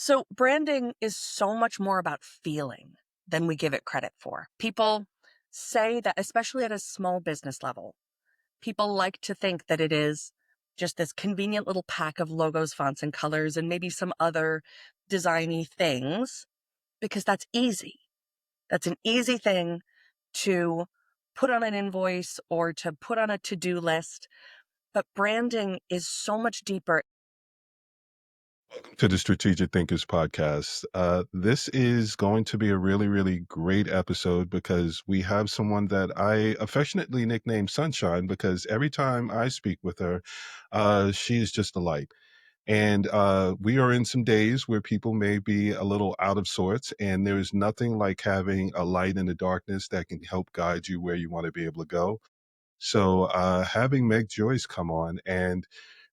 So, branding is so much more about feeling than we give it credit for. People say that, especially at a small business level, people like to think that it is just this convenient little pack of logos, fonts, and colors, and maybe some other designy things, because that's easy. That's an easy thing to put on an invoice or to put on a to do list. But branding is so much deeper. To the Strategic Thinkers podcast. This is going to be a really, really great episode because we have someone that I affectionately nickname Sunshine because every time I speak with her, she is just a light. And we are in some days where people may be a little out of sorts, and there is nothing like having a light in the darkness that can help guide you where you want to be able to go. So having Meg Joyce come on and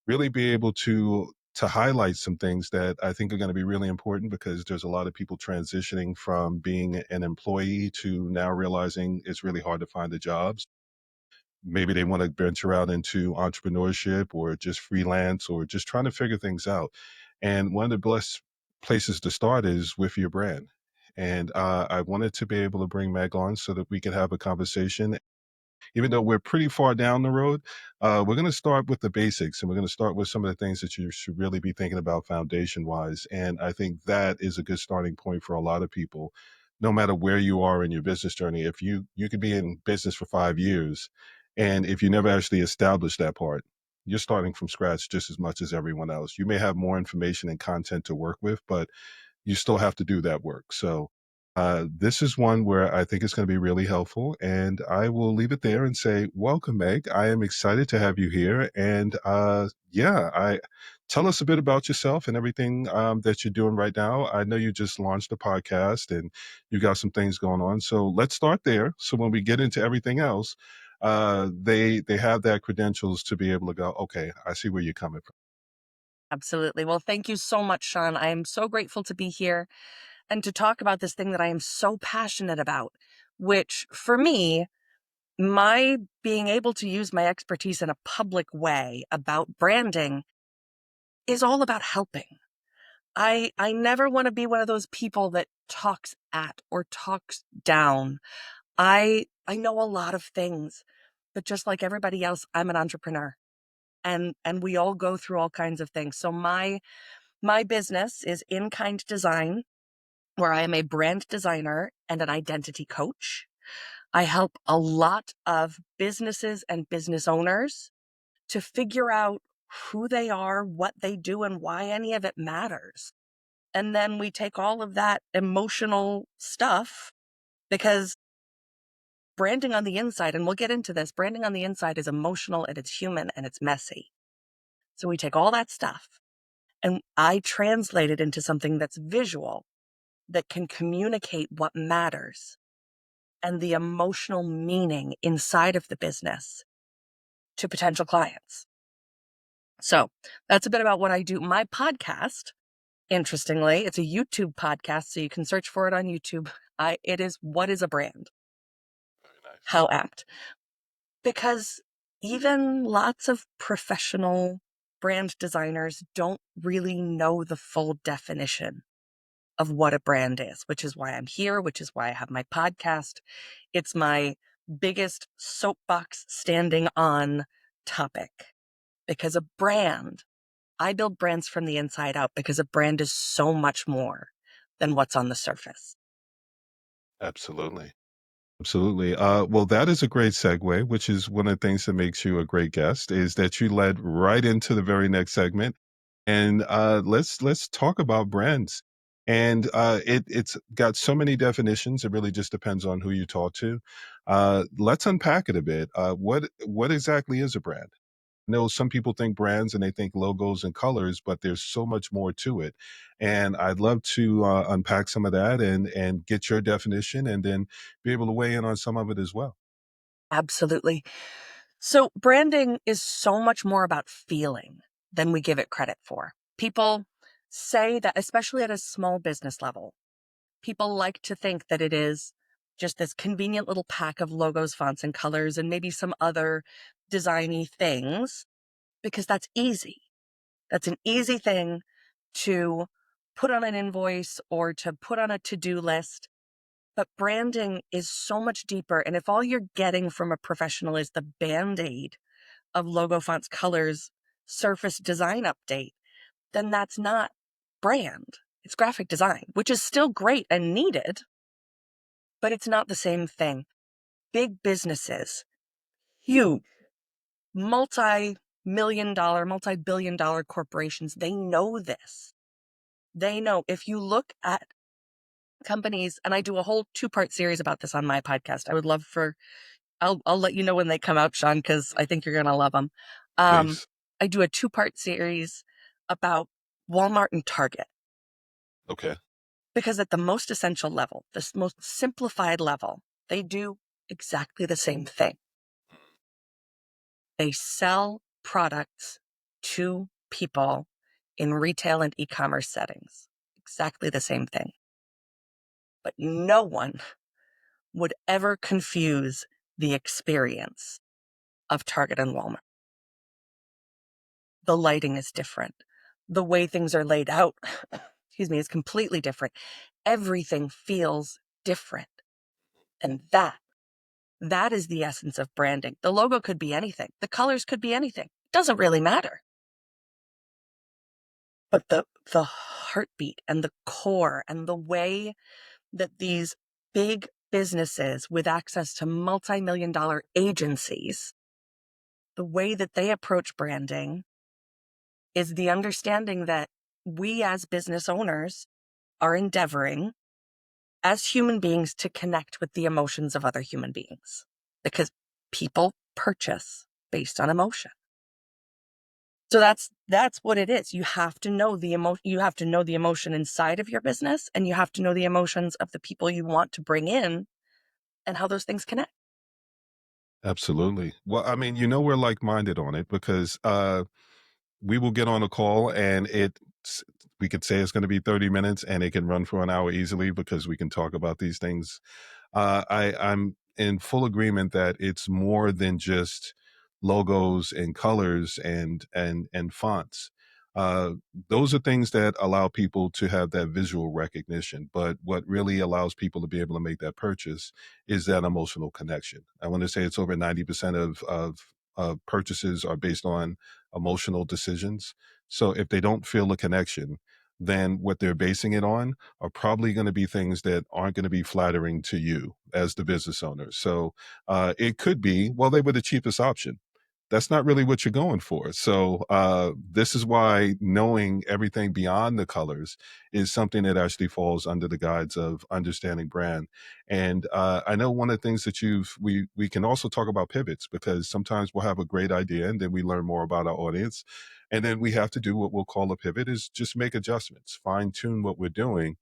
really be able to highlight some things that I think are going to be really important because there's a lot of people transitioning from being an employee to now realizing it's really hard to find the jobs. Maybe they want to venture out into entrepreneurship or just freelance or just trying to figure things out. And one of the best places to start is with your brand. And I wanted to be able to bring Meg on so that we could have a conversation even though we're pretty far down the road, we're going to start with the basics and we're going to start with some of the things that you should really be thinking about foundation wise. And I think that is a good starting point for a lot of people, no matter where you are in your business journey. If you could be in business for 5 years, and if you never actually establish that part, you're starting from scratch just as much as everyone else. You may have more information and content to work with, but you still have to do that work. So this is one where I think it's going to be really helpful. And I will leave it there and say, welcome, Meg. I am excited to have you here. And yeah, I tell us a bit about yourself and everything that you're doing right now. I know you just launched a podcast and you got some things going on. So let's start there. So when we get into everything else, they have that credentials to be able to go, okay, I see where you're coming from. Absolutely. Well, thank you so much, Sean. I am so grateful to be here and to talk about this thing that I am so passionate about, which for me, my being able to use my expertise in a public way about branding is all about helping. I never want to be one of those people that talks at or talks down. I know a lot of things, but just like everybody else, I'm an entrepreneur and we all go through all kinds of things. So my business is In Kind Design, where I am a brand designer and an identity coach. I help a lot of businesses and business owners to figure out who they are, what they do, and why any of it matters. And then we take all of that emotional stuff because branding on the inside, and we'll get into this, branding on the inside is emotional and it's human and it's messy. So we take all that stuff and I translate it into something that's visual that can communicate what matters and the emotional meaning inside of the business to potential clients. So that's a bit about what I do. My podcast, interestingly, it's a YouTube podcast, so you can search for it on YouTube. It is What is a Brand? Very nice. How apt. Because even lots of professional brand designers don't really know the full definition of what a brand is, which is why I'm here, which is why I have my podcast. It's my biggest soapbox standing on topic because a brand, I build brands from the inside out because a brand is so much more than what's on the surface. Absolutely. Absolutely. Well, that is a great segue, which is one of the things that makes you a great guest, is that you led right into the very next segment. And let's talk about brands. And it's got so many definitions. It really just depends on who you talk to. Let's unpack it a bit. What exactly is a brand? Know some people think brands and they think logos and colors, but there's so much more to it. And I'd love to unpack some of that and get your definition, and then be able to weigh in on some of it as well. Absolutely. So branding is so much more about feeling than we give it credit for. People say that, especially at a small business level, people like to think that it is just this convenient little pack of logos, fonts, and colors, and maybe some other designy things, because that's easy. That's an easy thing to put on an invoice or to put on a to-do list. But branding is so much deeper. And if all you're getting from a professional is the band-aid of logo, fonts, colors, surface design update, then that's not brand. It's graphic design, which is still great and needed, but it's not the same thing. Big businesses, huge, multi-million dollar, multi-billion dollar corporations, they know this. They know if you look at companies, and I do a whole 2-part series about this on my podcast. I would love for, I'll let you know when they come out, Sean, because I think you're going to love them. Please. I do a 2-part series about Walmart and Target, Okay. because at the most essential level, the most simplified level, they do exactly the same thing. They sell products to people in retail and e-commerce settings. Exactly the same thing. But no one would ever confuse the experience of Target and Walmart. The lighting is different. The way things are laid out, excuse me, is completely different. Everything feels different. And that is the essence of branding. The logo could be anything. The colors could be anything. It doesn't really matter. But the heartbeat and the core and the way that these big businesses with access to multi-million dollar agencies, the way that they approach branding is the understanding that we as business owners are endeavoring as human beings to connect with the emotions of other human beings, because people purchase based on emotion. So that's what it is. You have to know the you have to know the emotion inside of your business, and you have to know the emotions of the people you want to bring in and how those things connect. Absolutely. Well, I mean, we're like-minded on it because we will get on a call and we could say it's going to be 30 minutes and it can run for an hour easily because we can talk about these things. I'm in full agreement that it's more than just logos and colors and fonts. Uh, those are things that allow people to have that visual recognition. But what really allows people to be able to make that purchase is that emotional connection. I want to say it's over 90% of purchases are based on emotional decisions. So if they don't feel a connection, then what they're basing it on are probably going to be things that aren't going to be flattering to you as the business owner. So it could be, well, they were the cheapest option. That's not really what you're going for. So this is why knowing everything beyond the colors is something that actually falls under the guides of understanding brand. And I know one of the things that we can also talk about pivots, because sometimes we'll have a great idea and then we learn more about our audience. And then we have to do what we'll call a pivot, is just make adjustments, fine tune what we're doing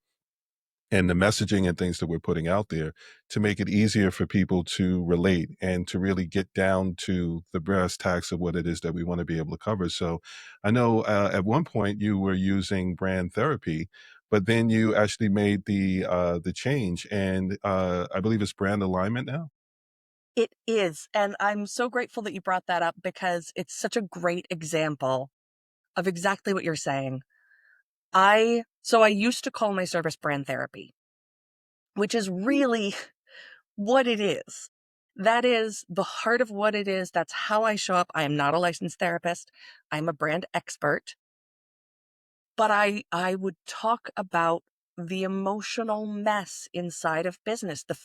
and the messaging and things that we're putting out there to make it easier for people to relate and to really get down to the brass tacks of what it is that we want to be able to cover. So I know at one point you were using brand therapy, but then you actually made the change, and I believe it's brand alignment now. It is. And I'm so grateful that you brought that up, because it's such a great example of exactly what you're saying. I used to call my service brand therapy, which is really what it is. That is the heart of what it is. That's how I show up. I am not a licensed therapist. I'm a brand expert, but I would talk about the emotional mess inside of business, the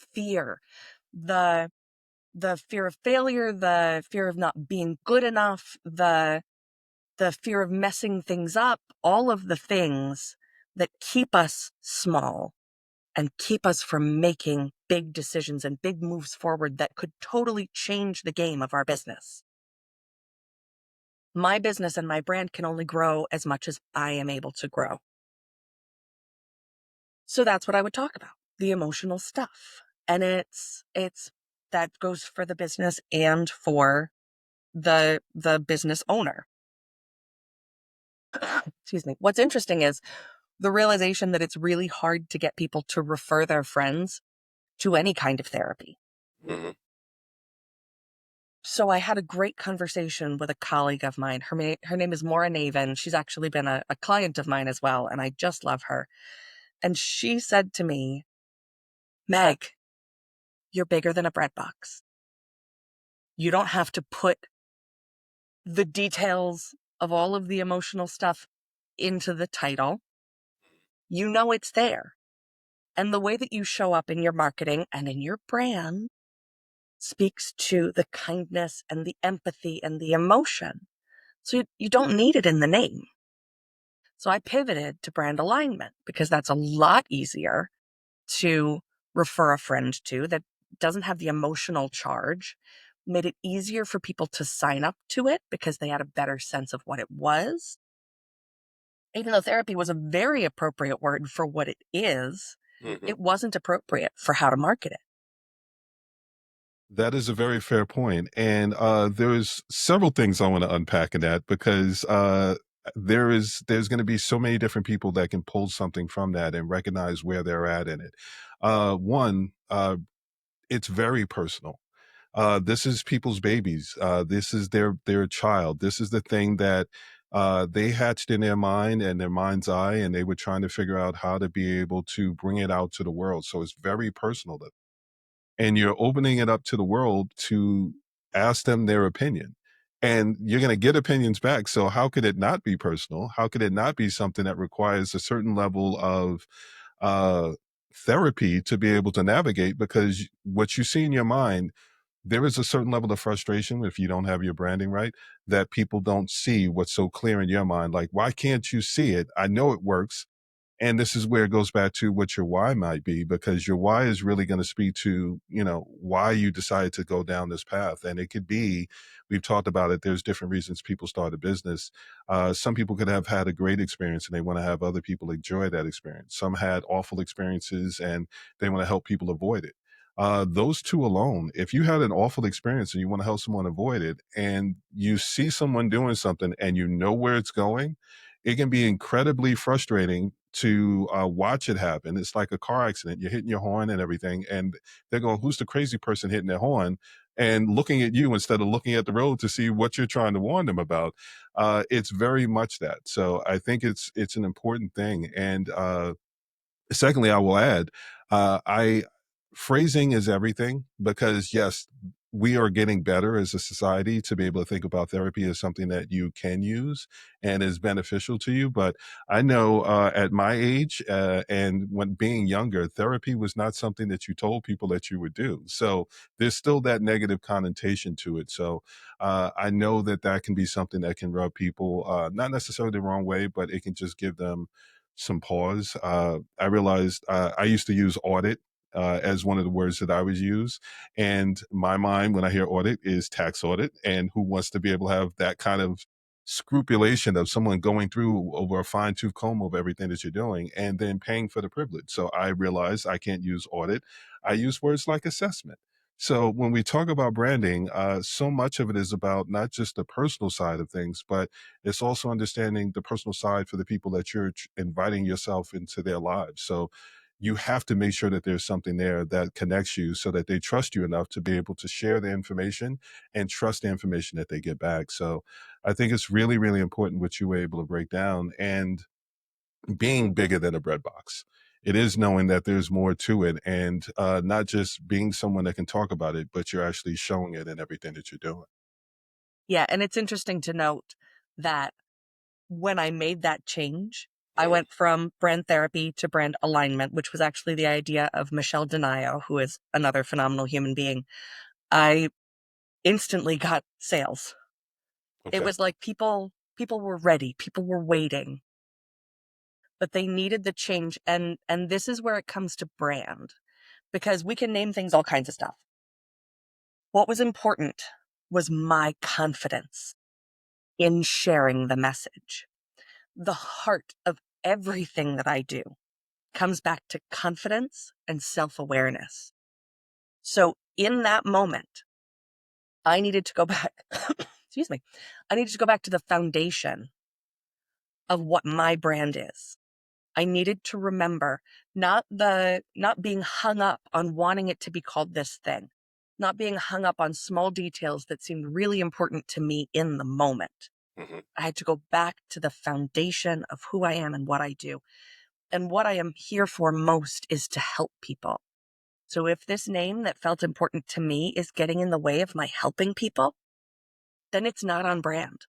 the fear of failure, the fear of not being good enough, the fear of messing things up, all of the things that keep us small and keep us from making big decisions and big moves forward that could totally change the game of our business. My business and my brand can only grow as much as I am able to grow. So that's what I would talk about, the emotional stuff. And it's that goes for the business and for the business owner. Excuse me. What's interesting is the realization that it's really hard to get people to refer their friends to any kind of therapy. Mhm. So I had a great conversation with a colleague of mine. Her name is Maura Naven. She's actually been a client of mine as well, and I just love her. And she said to me, Meg, you're bigger than a bread box. You don't have to put the details of all of the emotional stuff into the title. You know it's there. And the way that you show up in your marketing and in your brand speaks to the kindness and the empathy and the emotion. So you don't need it in the name. So I pivoted to brand alignment because that's a lot easier to refer a friend to, that doesn't have the emotional charge, made it easier for people to sign up to it because they had a better sense of what it was. Even though therapy was a very appropriate word for what it is, Mhm. it wasn't appropriate for how to market it. That is a very fair point, and there's several things I want to unpack in that because there's going to be so many different people that can pull something from that and recognize where they're at in it. One, it's very personal. This is people's babies. This is their child. This is the thing that they hatched in their mind and their mind's eye, and they were trying to figure out how to be able to bring it out to the world. So it's very personal to, and you're opening it up to the world to ask them their opinion. And you're going to get opinions back. So how could it not be personal? How could it not be something that requires a certain level of uh, therapy to be able to navigate? Because what you see in your mind, there is a certain level of frustration if you don't have your branding right, that people don't see what's so clear in your mind. Like, why can't you see it? I know it works. And this is where it goes back to what your why might be, because your why is really going to speak to, why you decided to go down this path. And it could be, we've talked about it, there's different reasons people start a business. Some people could have had a great experience and they want to have other people enjoy that experience. Some had awful experiences and they want to help people avoid it. Those two alone, if you had an awful experience and you want to help someone avoid it, and you see someone doing something and you know where it's going, it can be incredibly frustrating to watch it happen. It's like a car accident. You're hitting your horn and everything, and they're going, "Who's the crazy person hitting their horn?" And looking at you instead of looking at the road to see what you're trying to warn them about. It's very much that. So I think it's an important thing. And secondly, I will add, I phrasing is everything because yes, we are getting better as a society to be able to think about therapy as something that you can use and is beneficial to you. But I know at my age and when being younger, therapy was not something that you told people that you would do. So there's still that negative connotation to it. So I know that that can be something that can rub people not necessarily the wrong way, but it can just give them some pause. I realized I used to use audit as one of the words that I would use. And my mind, when I hear audit, is tax audit. And who wants to be able to have that kind of scrupulation of someone going through over a fine tooth comb of everything that you're doing and then paying for the privilege? So I realized I can't use audit. I use words like assessment. So when we talk about branding, so much of it is about not just the personal side of things, but it's also understanding the personal side for the people that you're inviting yourself into their lives. So you have to make sure that there's something there that connects you so that they trust you enough to be able to share the information and trust the information that they get back. So I think it's really, really important what you were able to break down, and being bigger than a bread box. It is knowing that there's more to it, and not just being someone that can talk about it, but you're actually showing it in everything that you're doing. Yeah, and it's interesting to note that when I made that change, I Mm. went from brand therapy to brand alignment, which was actually the idea of Michelle Denayo, who is another phenomenal human being. I instantly got sales. It Okay. was like people were ready, people were waiting, but they needed the change. And this is where it comes to brand, because we can name things all kinds of stuff. What was important was my confidence in sharing the message. The heart of everything that I do comes back to confidence and self-awareness. So in that moment, I needed to go back, excuse me, I needed to go back to the foundation of what my brand is. I needed to remember not being hung up on wanting it to be called this thing. not being hung up on small details that seemed really important to me in the moment. Mhm. I had to go back to the foundation of who I am and what I do. And what I am here for most is to help people. So if this name that felt important to me is getting in the way of my helping people, then it's not on brand.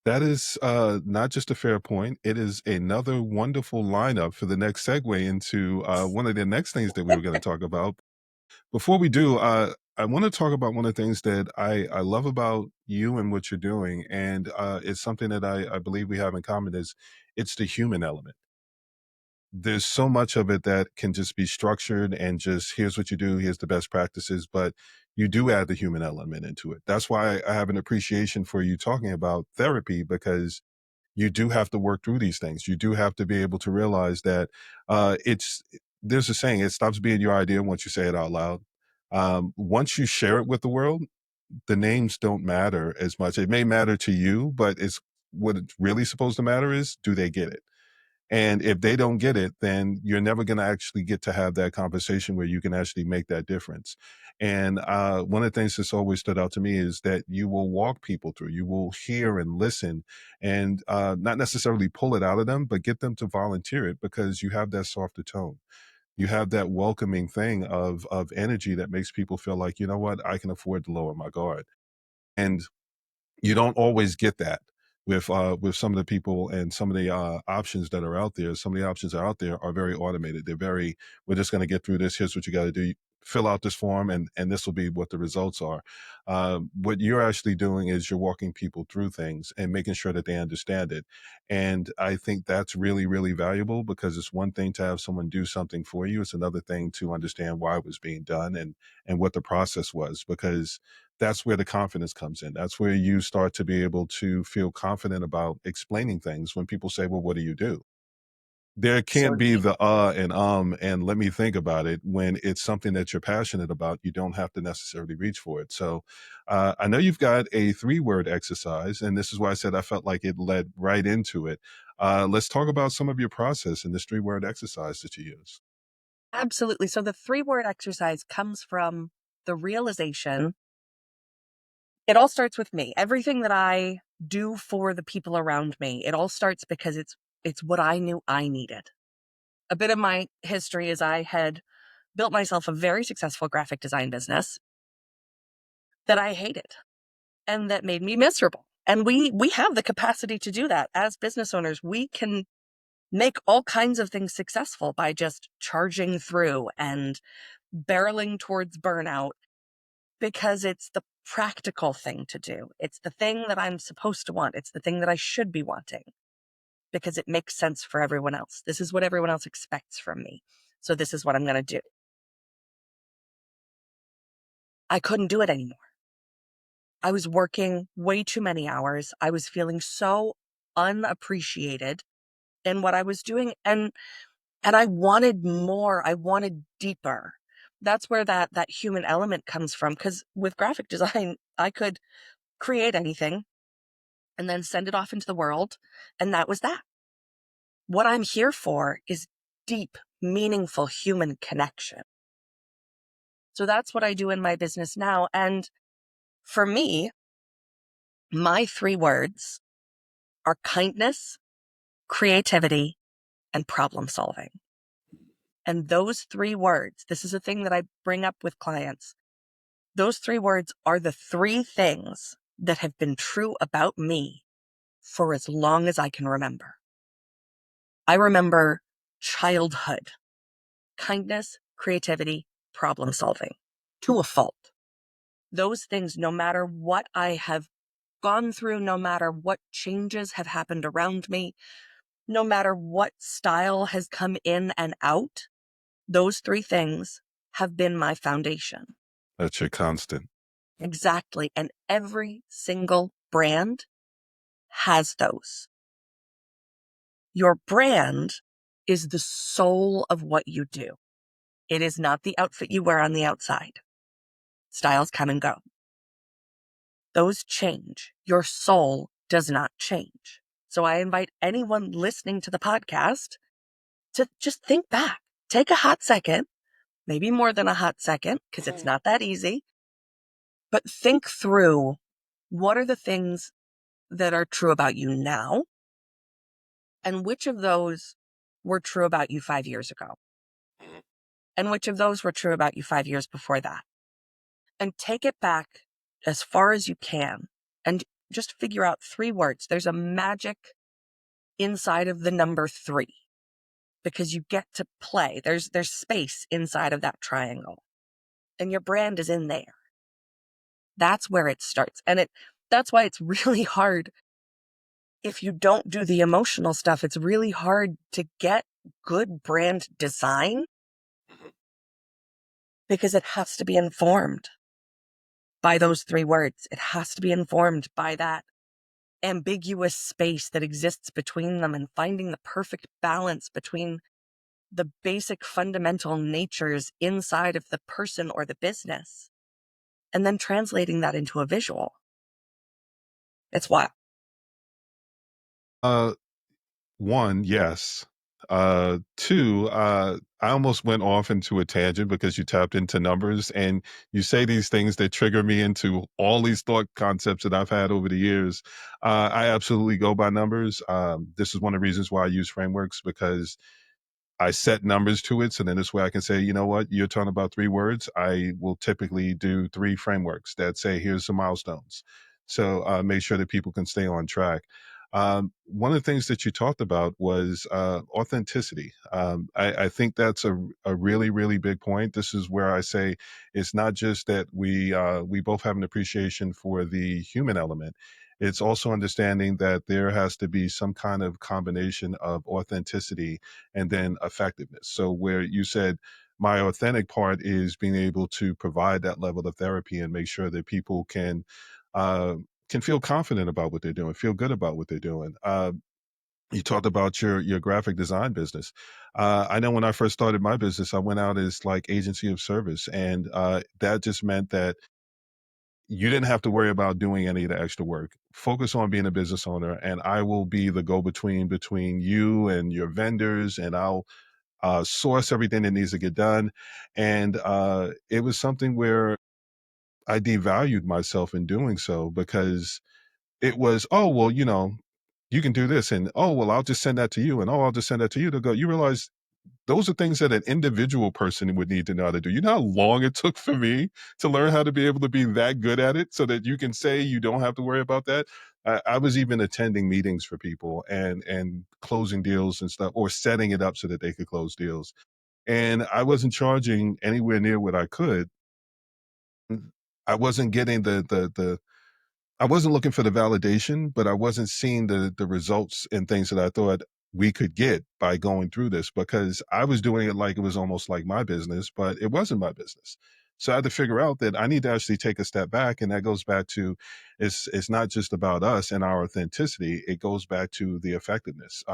That is not just a fair point. It is another wonderful lineup for the next segue into one of the next things that we were going to talk about. Before we do, I want to talk about one of the things that I love about you and what you're doing, and it's something that I believe we have in common is it's the human element. There's so much of it that can just be structured and just here's what you do, here's the best practices, but you do add the human element into it. That's why I have an appreciation for you talking about therapy because you do have to work through these things. You do have to be able to realize that it's there's a saying, it stops being your idea once you say it out loud. Once you share it with the world, the names don't matter as much. It may matter to you, but it's what it's really supposed to matter is do they get it? And if they don't get it, then you're never going to actually get to have that conversation where you can actually make that difference. And one of the things that's always stood out to me is that you will walk people through, you will hear and listen and not necessarily pull it out of them, but get them to volunteer it because you have that softer tone. You have that welcoming thing of energy that makes people feel like, you know what, I can afford to lower my guard. And you don't always get that with some of the people and some of the options that are out there. Some of the options that are out there are very automated. They're very, we're just going to get through this. Here's what you got to do. Fill out this form, and this will be what the results are. What you're actually doing is you're walking people through things and making sure that they understand it. And I think that's really, really valuable because it's one thing to have someone do something for you. It's another thing to understand why it was being done and what the process was because that's where the confidence comes in. That's where you start to be able to feel confident about explaining things when people say, well, what do you do? There So can't be deep. the and let me think about it when it's something that you're passionate about. You don't have to necessarily reach for it. So I know you've got a 3-word exercise, and this is why I said I felt like it led right into it. Let's talk about some of your process in this 3-word exercise that you use. Absolutely. So the 3 word exercise comes from the realization it all starts with me. Everything that I do for the people around me, it all starts because it's what I knew I needed. A bit of my history is I had built myself a very successful graphic design business that I hated and that made me miserable. And we have the capacity to do that as business owners. We can make all kinds of things successful by just charging through and barreling towards burnout because it's the practical thing to do. It's the thing that I'm supposed to want. It's the thing that I should be wanting because it makes sense for everyone else. This is what everyone else expects from me. So this is what I'm going to do. I couldn't do it anymore. I was working way too many hours. I was feeling so unappreciated in what I was doing and I wanted more. I wanted deeper. That's where that human element comes from cuz with graphic design, I could create anything and then send it off into the world and that was that. What I'm here for is deep, meaningful human connection. So that's what I do in my business now and for me, my 3 words are kindness, creativity, and problem solving. And those 3 words, this is a thing that I bring up with clients. Those 3 words are the 3 things that have been true about me for as long as I can remember. I remember childhood, kindness, creativity, problem solving to a fault. Those things, no matter what I have gone through, no matter what changes have happened around me, no matter what style has come in and out, those 3 things have been my foundation. That's your constant. Exactly. And every single brand has those. Your brand is the soul of what you do. It is not the outfit you wear on the outside. Styles come and go. Those change. Your soul does not change. So I invite anyone listening to the podcast to just think back. Take a hot second. maybe more than a hot second, because it's not that easy. But think through, what are the things that are true about you now, and which of those were true about you 5 years ago, and which of those were true about you 5 years before that. And take it back as far as you can and just figure out 3 words. There's a magic inside of the number 3 because you get to play. There's space inside of that triangle, and your brand is in there. That's where it starts. And that's why it's really hard. If you don't do the emotional stuff, it's really hard to get good brand design because it has to be informed by those 3 words. It has to be informed by that ambiguous space that exists between them, and finding the perfect balance between the basic fundamental natures inside of the person or the business, and then translating that into a visual. It's wild. Uh, One, yes. Two, I almost went off into a tangent because you tapped into numbers and you say these things that trigger me into all these thought concepts that I've had over the years. I absolutely go by numbers. This is one of the reasons why I use frameworks because I set numbers to it. So then this way I can say, you know what, you're talking about 3 words. I will typically do 3 frameworks that say, here's some milestones. So make sure that people can stay on track. One of the things that you talked about was authenticity. I think that's a really, really big point. This is where I say it's not just that we both have an appreciation for the human element. It's also understanding that there has to be some kind of combination of authenticity and then effectiveness. So where you said my authentic part is being able to provide that level of therapy and make sure that people uh, can feel confident about what they're doing, feel good about what they're doing. You talked about your graphic design business. I know when I first started my business, I went out as like agency of service, and that just meant that you didn't have to worry about doing any of the extra work. Focus on being a business owner, and I will be the go between you and your vendors, and I'll source everything that needs to get done. And it was something where I devalued myself in doing so because it was, oh, well, you can do this. And oh, well, I'll just send that to you. And oh, I'll just send that to you to go. You realize those are things that an individual person would need to know how to do. You know how long it took for me to learn how to be able to be that good at it so that you can say you don't have to worry about that. I was even attending meetings for people and closing deals and stuff, or setting it up so that they could close deals, and I wasn't charging anywhere near what I could. I wasn't getting the I wasn't looking for the validation, but I wasn't seeing the results and things that I thought we could get by going through this because I was doing it like it was almost like my business, but it wasn't my business. So I had to figure out that I need to actually take a step back. And that goes back to it's not just about us and our authenticity, it goes back to the effectiveness.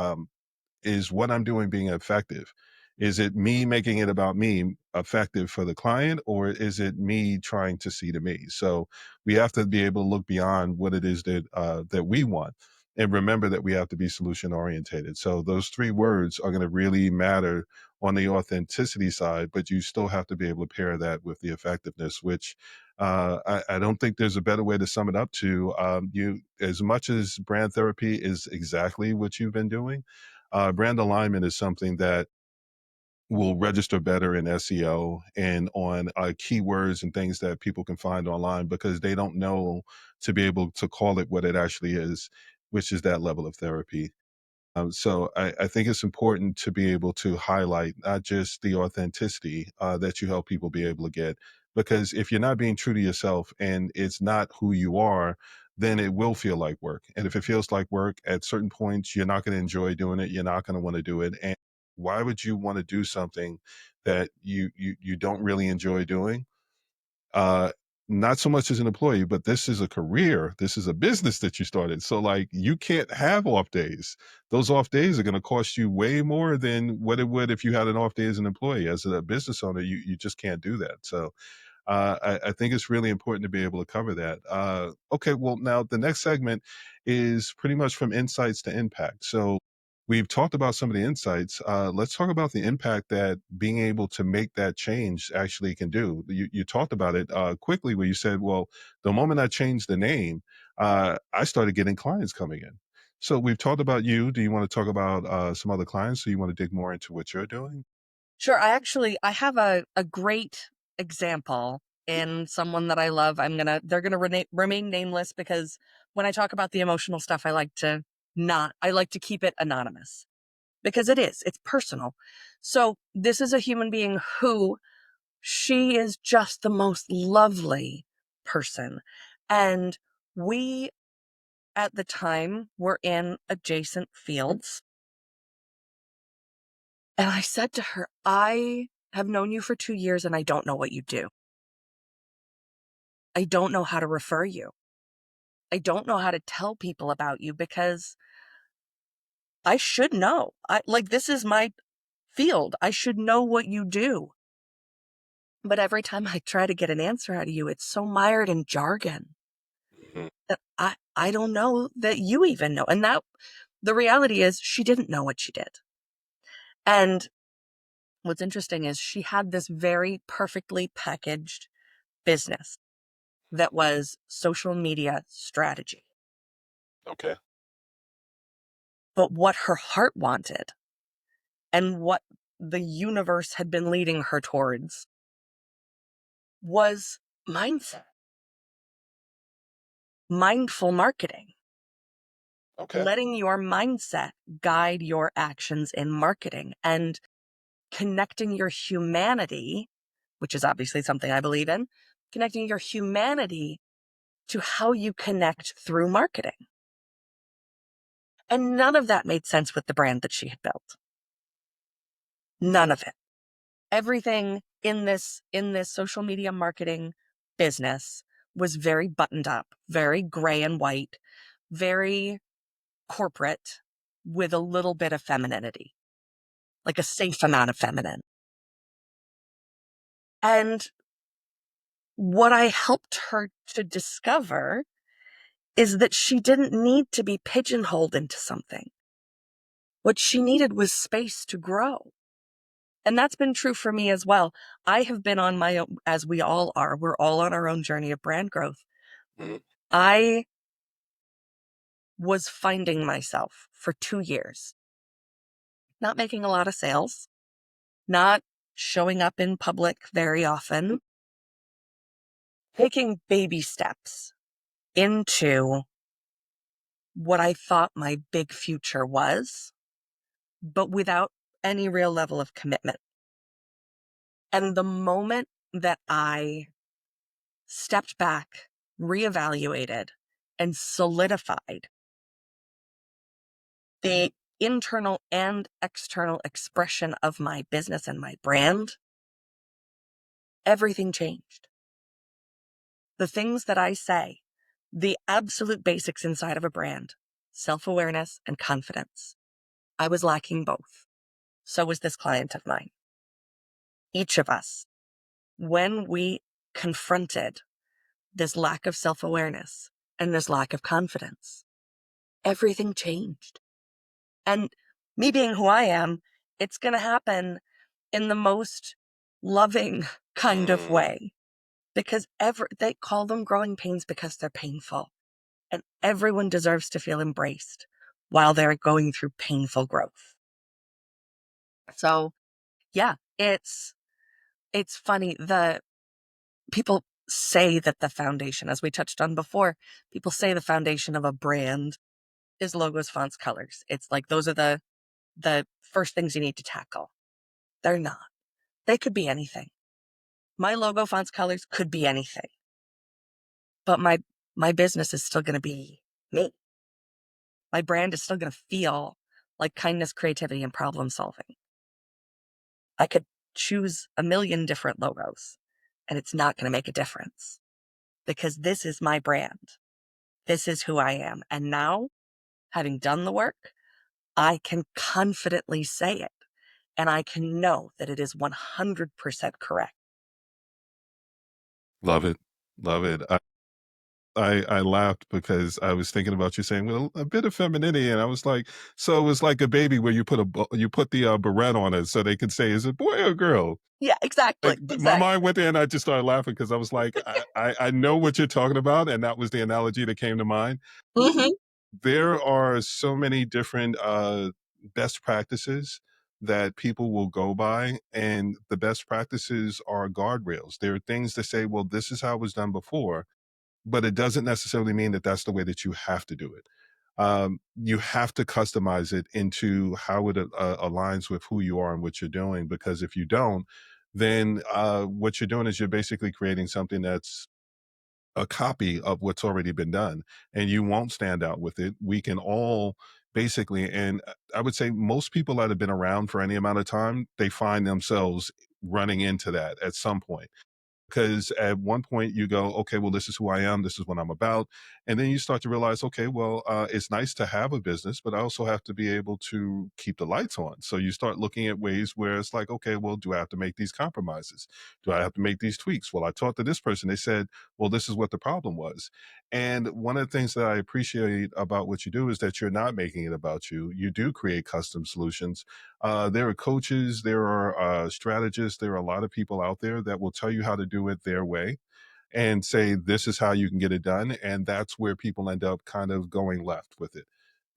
Is what I'm doing being effective? Is it me making it about me effective for the client, or is it me trying to see to me? So we have to be able to look beyond what it is that we want, and remember that we have to be solution orientated. So those 3 words are going to really matter on the authenticity side, but you still have to be able to pair that with the effectiveness, which I don't think there's a better way to sum it up to. You, as much as brand therapy is exactly what you've been doing, brand alignment is something that will register better in SEO and on keywords and things that people can find online because they don't know to be able to call it what it actually is, which is that level of therapy. So I think it's important to be able to highlight not just the authenticity that you help people be able to get, because if you're not being true to yourself and it's not who you are, then it will feel like work. And if it feels like work at certain points, you're not going to enjoy doing it. You're not going to want to do it. And why would you want to do something that you don't really enjoy doing? uh Not so much as an employee, but this is a career, this is a business that you started, so like you can't have off days. Those off days are going to cost you way more than what it would if you had an off day as an employee. As a business owner, you just can't do that. So I think it's really important to be able to cover that. Okay, well, now the next segment is pretty much from insights to impact. So we've talked about some of the insights. Let's talk about the impact that being able to make that change actually can do. You talked about it quickly, where you said, "Well, the moment I changed the name, I started getting clients coming in." So we've talked about you. Do you want to talk about some other clients? Do you want to dig more into what you're doing? Sure. I have a great example in someone that I love. They're gonna remain nameless because when I talk about the emotional stuff, I like to keep it anonymous because it's personal. So this is a human being who she is just the most lovely person. And we at the time were in adjacent fields. And I said to her, I have known you for 2 years and I don't know what you do. I don't know how to refer you. I don't know how to tell people about you because I should know. This is my field. I should know what you do. But every time I try to get an answer out of you, it's so mired in jargon Mhm. that I don't know that you even know. And that the reality is she didn't know what she did. And what's interesting is she had this very perfectly packaged business that was social media strategy. Okay. But what her heart wanted and what the universe had been leading her towards was mindset, mindful marketing, Okay. letting your mindset guide your actions in marketing and connecting your humanity, which is obviously something I believe in, connecting your humanity to how you connect through marketing. And none of that made sense with the brand that she had built. None of it. Everything in this social media marketing business was very buttoned up, very gray and white, very corporate with a little bit of femininity, like a safe amount of feminine. And what I helped her to discover is that she didn't need to be pigeonholed into something. What she needed was space to grow. And that's been true for me as well. I have been on my own, as we all are, we're all on our own journey of brand growth. Mhm. I was finding myself for 2 years, not making a lot of sales, not showing up in public very often, taking baby steps into what I thought my big future was, but without any real level of commitment. And the moment that I stepped back, reevaluated, and solidified the internal and external expression of my business and my brand, everything changed. The things that I say, the absolute basics inside of a brand, self-awareness and confidence. I was lacking both. So was this client of mine. Each of us, when we confronted this lack of self-awareness and this lack of confidence, everything changed. And me being who I am, it's going to happen in the most loving kind of Mm. way because they call them growing pains because they're painful. And everyone deserves to feel embraced while they're going through painful growth. So, yeah, it's funny. The people say that the foundation, as we touched on before, people say the foundation of a brand is logos, fonts, colors. It's like those are the first things you need to tackle. They're not. They could be anything. My logo, fonts, colors could be anything. But my business is still going to be me. My brand is still going to feel like kindness, creativity, and problem solving. I could choose a million different logos and it's not going to make a difference because this is my brand. This is who I am. And now, having done the work, I can confidently say it and I can know that it is 100% correct. Love it. Love it. I laughed because I was thinking about you saying, "Well, a bit of femininity," and I was like, "So it was like a baby where you put the, beret on it so they could say, 'Is it boy or girl?'" Yeah, exactly, Like, my exactly. mind went there, and I just started laughing because I was like, I know what you're talking about," and that was the analogy that came to mind. Mhm. There are so many different, best practices that people will go by, and the best practices are guardrails. There are things that say, "Well, this is how it was done before," but it doesn't necessarily mean that that's the way that you have to do it. You have to customize it into how it aligns with who you are and what you're doing. Because if you don't, then what you're doing is you're basically creating something that's a copy of what's already been done, and you won't stand out with it. We can all basically, and I would say most people that have been around for any amount of time, they find themselves running into that at some point, because at one point you go, okay, well, this is who I am, this is what I'm about. And then you start to realize, okay, well, it's nice to have a business, but I also have to be able to keep the lights on. So you start looking at ways where it's like, okay, well, do I have to make these compromises? Do I have to make these tweaks? Well, I talked to this person, they said, well, this is what the problem was. And one of the things that I appreciate about what you do is that you're not making it about you. You do create custom solutions. There are coaches, there are strategists, there are a lot of people out there that will tell you how to do it their way and say, this is how you can get it done. And that's where people end up kind of going left with it,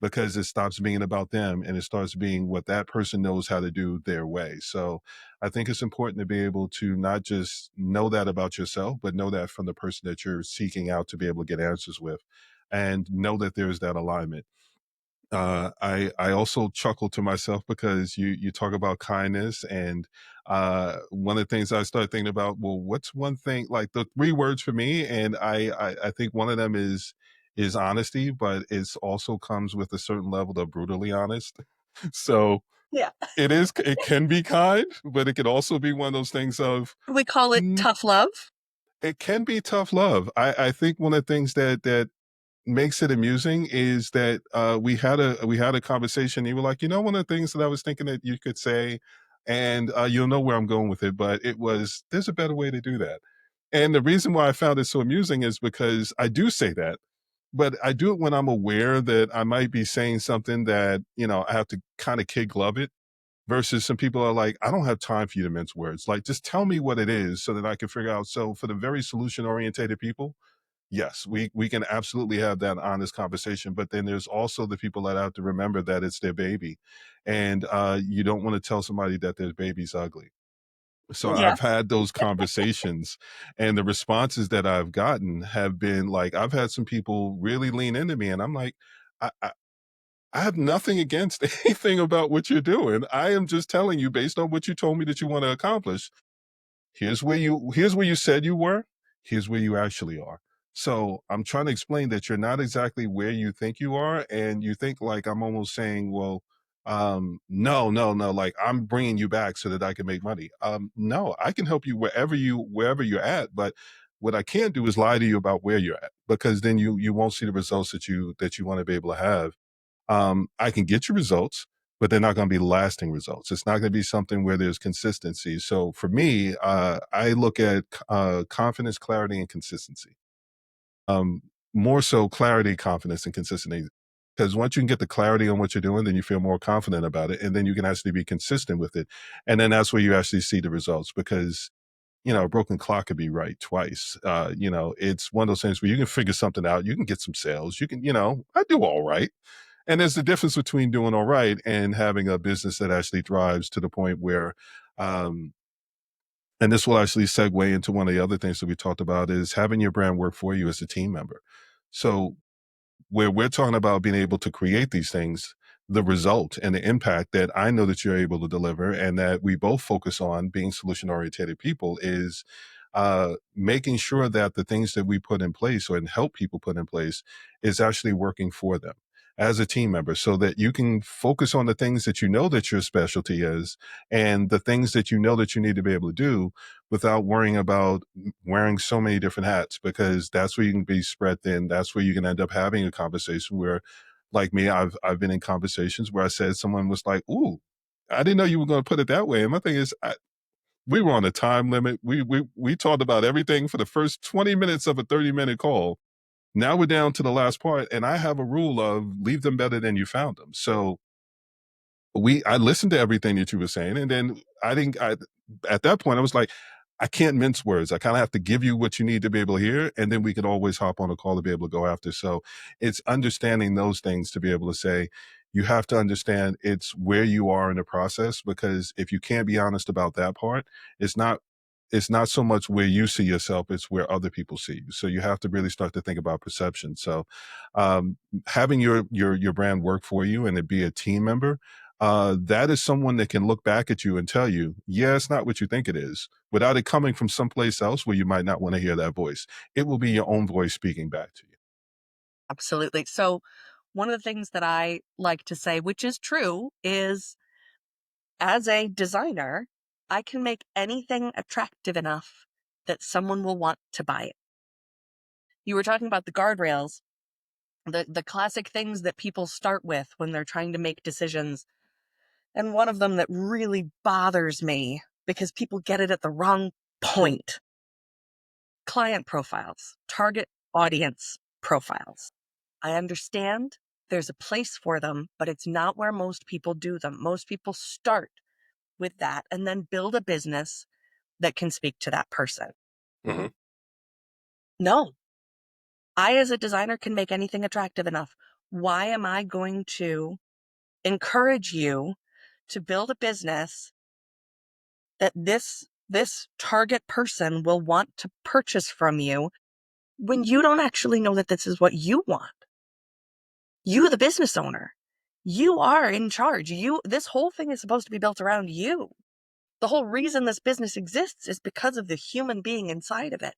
because it stops being about them and it starts being what that person knows how to do their way. So I think it's important to be able to not just know that about yourself, but know that from the person that you're seeking out to be able to get answers with, and know that there's that alignment. I also chuckle to myself because you talk about kindness, and one of the things I started thinking about, well, what's one thing, like the three words for me, and I think one of them is honesty, but it's also comes with a certain level of brutally honest. So Yeah. it can be kind, but it could also be one of those things of We call it mm, tough love. it can be tough love. I think one of the things that makes it amusing is that we had a conversation. You were like, one of the things that I was thinking that you could say, and you'll know where I'm going with it. But it was, there's a better way to do that. And the reason why I found it so amusing is because I do say that, but I do it when I'm aware that I might be saying something that I have to kind of kid glove it. Versus some people are like, I don't have time for you to mince words. Like, just tell me what it is so that I can figure out. So for the very solution orientated people, yes, we can absolutely have that honest conversation, but then there's also the people that have to remember that it's their baby, and you don't want to tell somebody that their baby's ugly. So Yeah. I've had those conversations, and the responses that I've gotten have been like, I've had some people really lean into me, and I'm like, I, I, I have nothing against anything about what you're doing. I am just telling you based on what you told me that you want to accomplish. Here's where you said you were, here's where you actually are. So I'm trying to explain that you're not exactly where you think you are, and you think like I'm almost saying, well, no, no, no, like I'm bringing you back so that I can make money. No, I can help you wherever you're at, but what I can't do is lie to you about where you're at, because then you won't see the results that you want to be able to have. I can get you results, but they're not going to be lasting results. It's not going to be something where there's consistency. So for me, I look at confidence, clarity, and consistency. Um, More so clarity, confidence, and consistency. Because once you can get the clarity on what you're doing, then you feel more confident about it, and then you can actually be consistent with it, and then that's where you actually see the results. Because a broken clock could be right twice. It's one of those things where you can figure something out. You can get some sales. You can, I do all right, and there's the difference between doing all right and having a business that actually thrives to the point where, um, and this will actually segue into one of the other things that we talked about, is having your brand work for you as a team member. So where we're talking about being able to create these things, the result and the impact that I know that you're able to deliver, and that we both focus on being solution oriented people, is making sure that the things that we put in place or and help people put in place is actually working for them as a team member, so that you can focus on the things that you know that your specialty is, and the things that you know that you need to be able to do without worrying about wearing so many different hats, because that's where you can be spread thin. That's where you can end up having a conversation where, like me, I've been in conversations where I said, someone was like, "Ooh, I didn't know you were going to put it that way." And my thing is, we were on a time limit. We talked about everything for the first 20 minutes of a 30-minute call, Now we're down to the last part, and I have a rule of leave them better than you found them. So I listened to everything that you were saying, and then I at that point I was like, I can't mince words. I kind of have to give you what you need to be able to hear, and then we could always hop on a call to be able to go after. So it's understanding those things to be able to say, you have to understand it's where you are in the process, because if you can't be honest about that part, it's not it's not so much where you see yourself, it's where other people see you. So you have to really start to think about perception. So having your brand work for you and it be a team member, that is someone that can look back at you and tell you, yeah, it's not what you think it is, without it coming from someplace else where you might not want to hear that voice. It will be your own voice speaking back to you. Absolutely. So, one of the things that I like to say, which is true, is as a designer, I can make anything attractive enough that someone will want to buy it. You were talking about the guardrails, the classic things that people start with when they're trying to make decisions. And one of them that really bothers me because people get it at the wrong point: client profiles, target audience profiles. I understand there's a place for them, but it's not where most people do them. Most people start with that and then build a business that can speak to that person. Mhm. No, I, as a designer, can make anything attractive enough. Why am I going to encourage you to build a business that this target person will want to purchase from you when you don't actually know that this is what you want? You, the business owner, you are in charge. This whole thing is supposed to be built around you. The whole reason this business exists is because of the human being inside of it.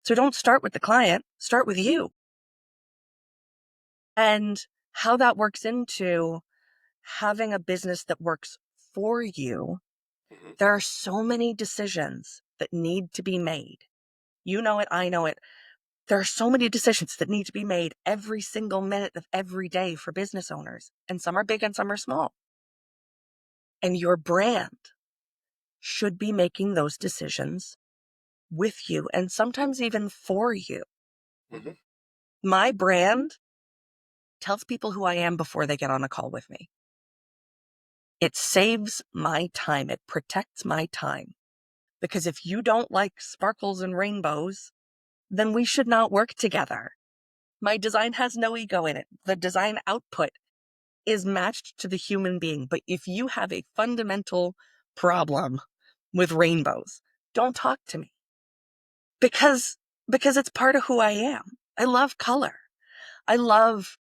So don't start with the client, start with you. And how that works into having a business that works for you. Mhm. There are so many decisions that need to be made. You know it, I know it. There are so many decisions that need to be made every single minute of every day for business owners, and some are big and some are small. And your brand should be making those decisions with you and sometimes even for you. Mhm. My brand tells people who I am before they get on a call with me. It saves my time. It protects my time. Because if you don't like sparkles and rainbows, then we should not work together. My design has no ego in it. The design output is matched to the human being. But if you have a fundamental problem with rainbows, don't talk to me, because it's part of who I am. I love color. I love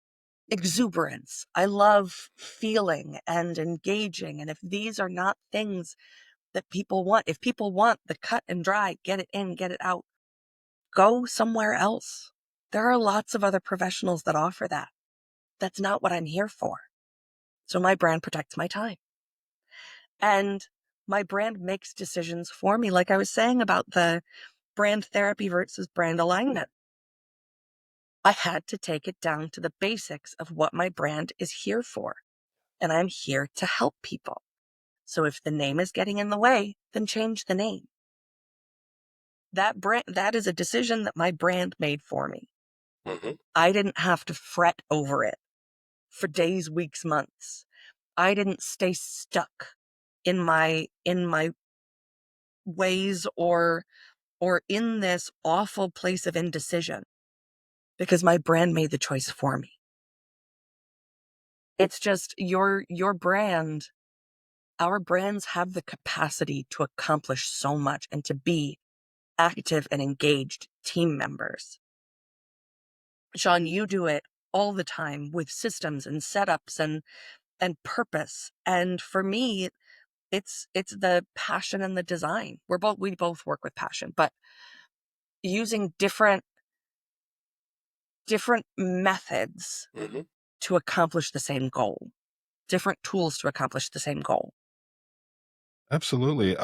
exuberance. I love feeling and engaging. And if these are not things that people want, if people want the cut and dry, get it in, get it out, go somewhere else. There are lots of other professionals that offer that. That's not what I'm here for. So my brand protects my time. And my brand makes decisions for me. Like I was saying about the brand therapy versus brand alignment, I had to take it down to the basics of what my brand is here for. And I'm here to help people. So if the name is getting in the way, then change the name. That is a decision that my brand made for me. Mhm. I didn't have to fret over it for days, weeks, months. I didn't stay stuck in my ways, or in this awful place of indecision, because my brand made the choice for me. It's just your brand, our brands have the capacity to accomplish so much and to be active and engaged team members. Sean, you do it all the time with systems and setups and purpose. And for me, it's the passion and the design. We both work with passion, but using different methods Mhm. to accomplish the same goal, different tools to accomplish the same goal. Absolutely.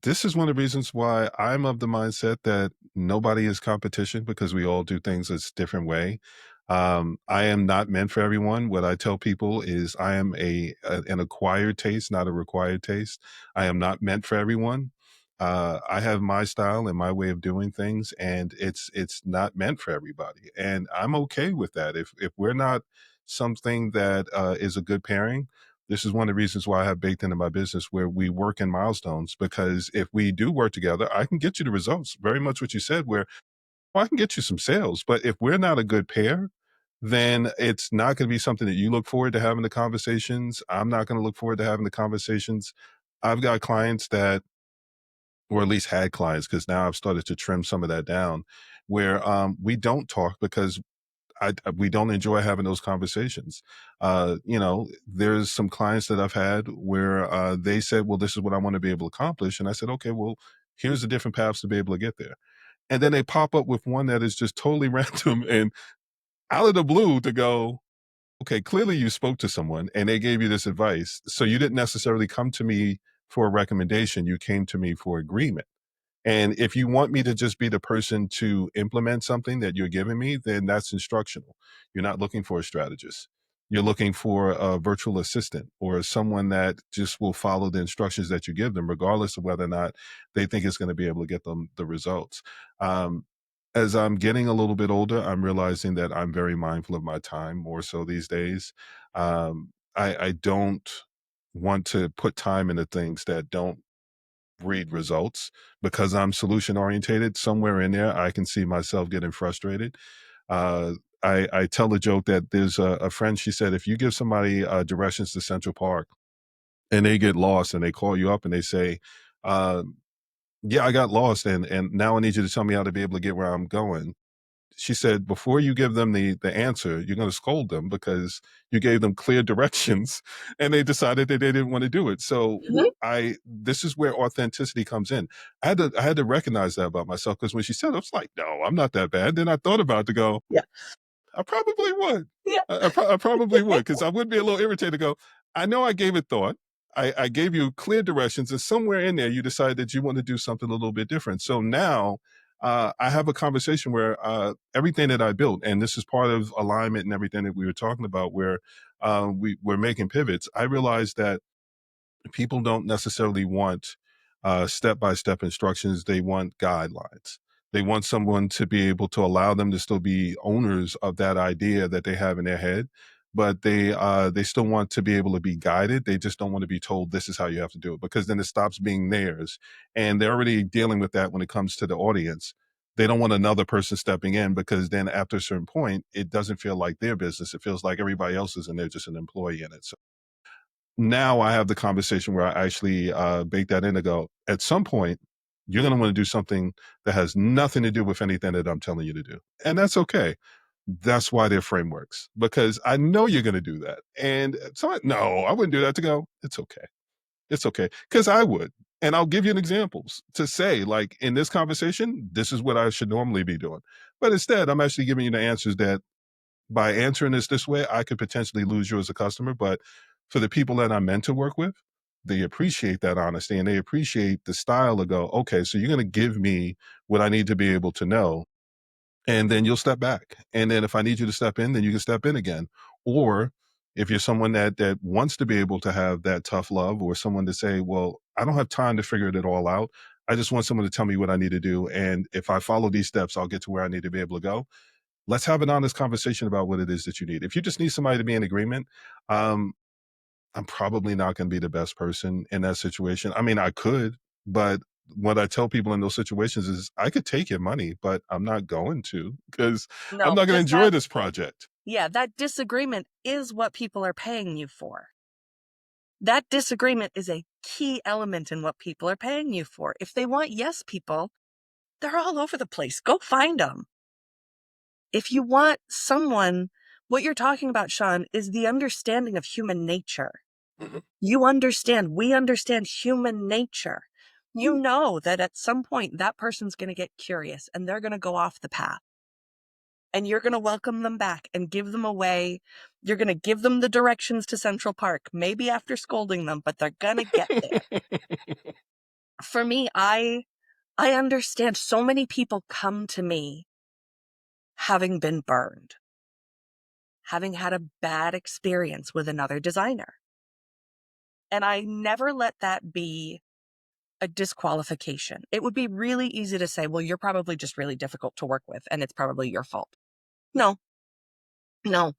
This is one of the reasons why I'm of the mindset that nobody is competition, because we all do things a different way. I am not meant for everyone. What I tell people is I am an acquired taste, not a required taste. I am not meant for everyone. I have my style and my way of doing things, and it's not meant for everybody, and I'm okay with that. If we're not something that is a good pairing, this is one of the reasons why I have baked into my business where we work in milestones. Because if we do work together, I can get you the results. Very much what you said, where well, I can get you some sales, but if we're not a good pair, then it's not going to be something that you look forward to having the conversations. I'm not going to look forward to having the conversations. I've got clients that or at least had clients, because now I've started to trim some of that down, where we don't talk because we don't enjoy having those conversations. There's some clients that I've had where they said, "Well, this is what I want to be able to accomplish," and I said, "Okay, well, here's the different paths to be able to get there." And then they pop up with one that is just totally random and out of the blue to go, "Okay, clearly you spoke to someone and they gave you this advice, so you didn't necessarily come to me for a recommendation. You came to me for agreement." And if you want me to just be the person to implement something that you're giving me, then that's instructional. You're not looking for a strategist. You're looking for a virtual assistant or someone that just will follow the instructions that you give them, regardless of whether or not they think it's going to be able to get them the results. Um, as I'm getting a little bit older, I'm realizing that I'm very mindful of my time more so these days. I don't want to put time into things that don't read results because I'm solution orientated. Somewhere in there, I can see myself getting frustrated. Uh, I tell a joke that there's a friend. She said, if you give somebody directions to Central Park and they get lost and they call you up and they say, uh, "Yeah, I got lost and now I need you to tell me how to be able to get where I'm going." She said, before you give them the answer, you're going to scold them because you gave them clear directions and they decided that they didn't want to do it. So Mhm. I this is where authenticity comes in. I had to recognize that about myself, because when she said it, I was like, no, I'm not that bad. Then I thought about it to go, Yeah. I probably would. Yeah. I probably would, because I would be a little irritated to go, I know I gave it thought. I gave you clear directions, and somewhere in there, you decided that you want to do something a little bit different. So now I have a conversation where everything that I built, and this is part of alignment and everything that we were talking about, where we're making pivots. I realized that people don't necessarily want step-by-step instructions. They want guidelines. They want someone to be able to allow them to still be owners of that idea that they have in their head, but they still want to be able to be guided. They just don't want to be told this is how you have to do it, because then it stops being theirs, and they're already dealing with that when it comes to the audience. They don't want another person stepping in, because then after a certain point, it doesn't feel like their business. It feels like everybody else's, and they're just an employee in it. So now I have the conversation where I actually bake that in to go, at some point, you're going to want to do something that has nothing to do with anything that I'm telling you to do. And that's okay. That's why they're frameworks, because I know you're going to do that. And so, no, I wouldn't do that to go, it's okay. It's okay. Because I would. And I'll give you an examples to say, like, in this conversation, this is what I should normally be doing. But instead, I'm actually giving you the answers that by answering this way, I could potentially lose you as a customer. But for the people that I'm meant to work with, they appreciate that honesty and they appreciate the style to go, okay, so you're going to give me what I need to be able to know. And then you'll step back. And then if I need you to step in, then you can step in again. Or if you're someone that wants to be able to have that tough love, or someone to say, well, I don't have time to figure it all out. I just want someone to tell me what I need to do. And if I follow these steps, I'll get to where I need to be able to go. Let's have an honest conversation about what it is that you need. If you just need somebody to be in agreement, um, I'm probably not going to be the best person in that situation. I mean, I could, but what I tell people in those situations is I could take your money, but I'm not going to, because I'm No, not going to just enjoy that. this project. Yeah, that disagreement is what people are paying you for. That disagreement is a key element in what people are paying you for. If they want yes people, they're all over the place. Go find them. If you want someone, what you're talking about, Sean, is the understanding of human nature. Mhm. We understand human nature. You know that at some point that person's going to get curious and they're going to go off the path. And you're going to welcome them back and give them a way. You're going to give them the directions to Central Park, maybe after scolding them, but they're going to get there. For me, I understand so many people come to me having been burned, having had a bad experience with another designer. And I never let that be a disqualification. It would be really easy to say, well, you're probably just really difficult to work with and it's probably your fault. No, no,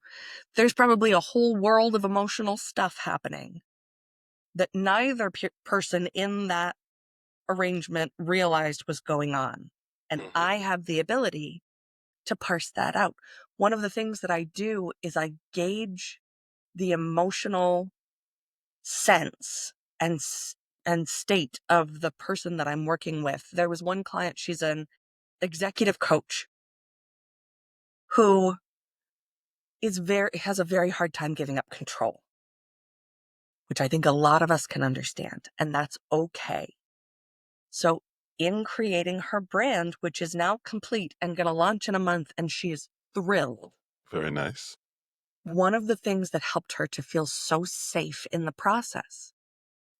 there's probably a whole world of emotional stuff happening that neither person in that arrangement realized was going on. And Mhm. I have the ability to parse that out. One of the things that I do is I gauge the emotional sense and and state of the person that I'm working with. There was one client, she's an executive coach who has a very hard time giving up control, which I think a lot of us can understand, and that's okay. So in creating her brand, which is now complete and going to launch in a month, and she is thrilled. Very nice. One of the things that helped her to feel so safe in the process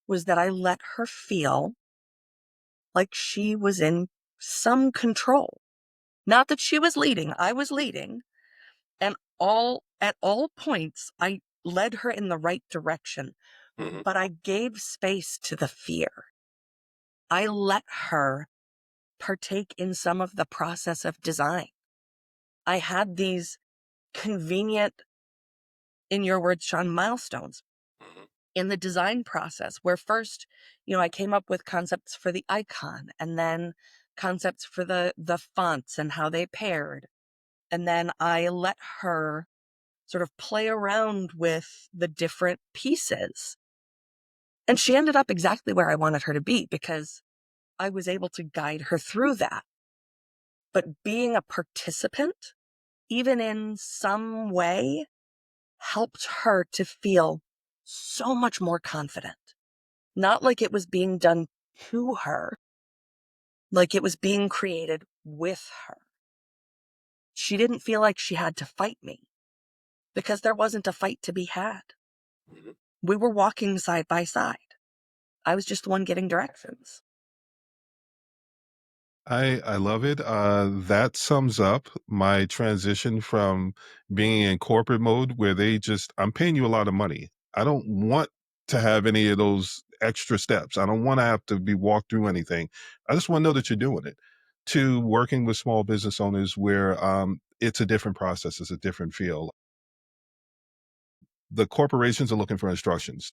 was that I let her feel like she was in some control. Not that she was leading, I was leading. And at all points, I led her in the right direction, Mhm. but I gave space to the fear. I let her partake in some of the process of design. I had these convenient, in your words, Sean, milestones Mhm. in the design process where first, I came up with concepts for the icon and then concepts for the fonts and how they paired. And then I let her sort of play around with the different pieces. And she ended up exactly where I wanted her to be because I was able to guide her through that. But being a participant, even in some way, helped her to feel so much more confident. Not like it was being done to her, like it was being created with her. She didn't feel like she had to fight me because there wasn't a fight to be had. Mhm. We were walking side by side. I was just the one getting directions. I love it. That sums up my transition from being in corporate mode where I'm paying you a lot of money. I don't want to have any of those extra steps. I don't want to have to be walked through anything. I just want to know that you're doing it. To working with small business owners where it's a different process, it's a different feel. The corporations are looking for instructions.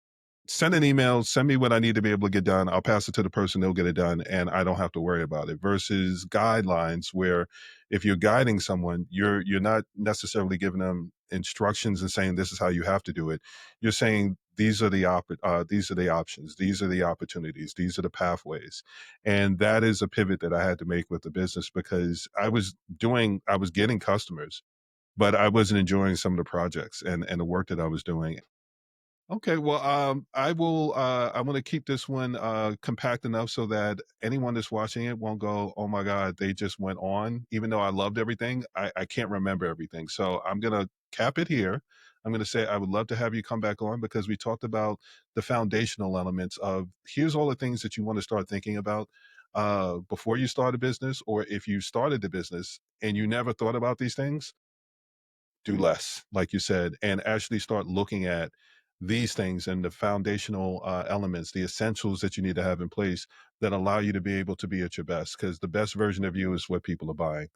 Send an email, send me what I need to be able to get done. I'll pass it to the person, they'll get it done, and I don't have to worry about it. Versus guidelines where if you're guiding someone, you're not necessarily giving them instructions and saying this is how you have to do it. You're saying these are the options, these are the opportunities, these are the pathways. And that is a pivot that I had to make with the business because I was getting customers, but I wasn't enjoying some of the projects and the work that I was doing. Okay, well, I'm gonna keep this one compact enough so that anyone that's watching it won't go, "Oh my God, they just went on." Even though I loved everything, I can't remember everything. So I'm gonna cap it here. I'm gonna say I would love to have you come back on because we talked about the foundational elements of here's all the things that you want to start thinking about before you start a business, or if you started the business and you never thought about these things, do less, like you said, and actually start looking at these things and the foundational elements, the essentials that you need to have in place that allow you to be able to be at your best. Because the best version of you is what people are buying.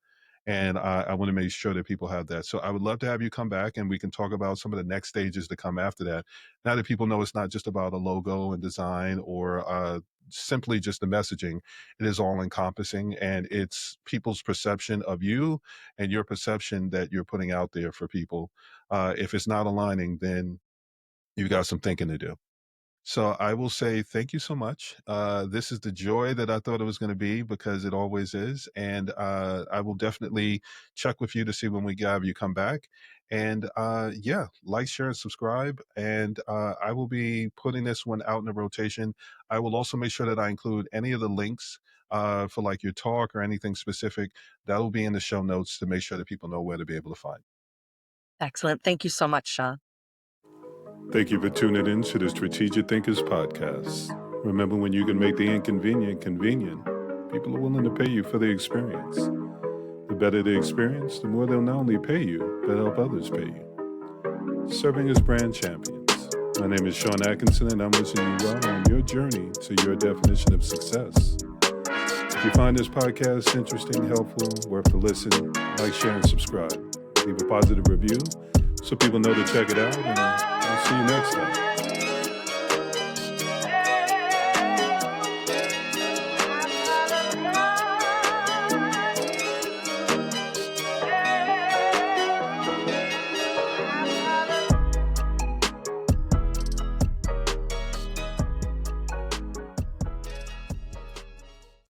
And I want to make sure that people have that. So I would love to have you come back and we can talk about some of the next stages to come after that. Now that people know it's not just about a logo and design or simply just the messaging, it is all encompassing and it's people's perception of you and your perception that you're putting out there for people. If it's not aligning, then you've got some thinking to do. So I will say thank you so much. This is the joy that I thought it was going to be because it always is. And I will definitely check with you to see when we have you come back. And yeah, like, share, and subscribe. And I will be putting this one out in the rotation. I will also make sure that I include any of the links for like your talk or anything specific. That will be in the show notes to make sure that people know where to be able to find. Excellent. Thank you so much, Sean. Thank you for tuning in to the Strategic Thinkers podcast. Remember, when you can make the inconvenient convenient, people are willing to pay you for the experience. The better the experience, the more they'll not only pay you, but help others pay you. Serving as brand champions. My name is Sean Atkinson, and I'm wishing you well on your journey to your definition of success. If you find this podcast interesting, helpful, worth the listen, like, share, and subscribe. Leave a positive review so people know to check it out, and I'll see you next time.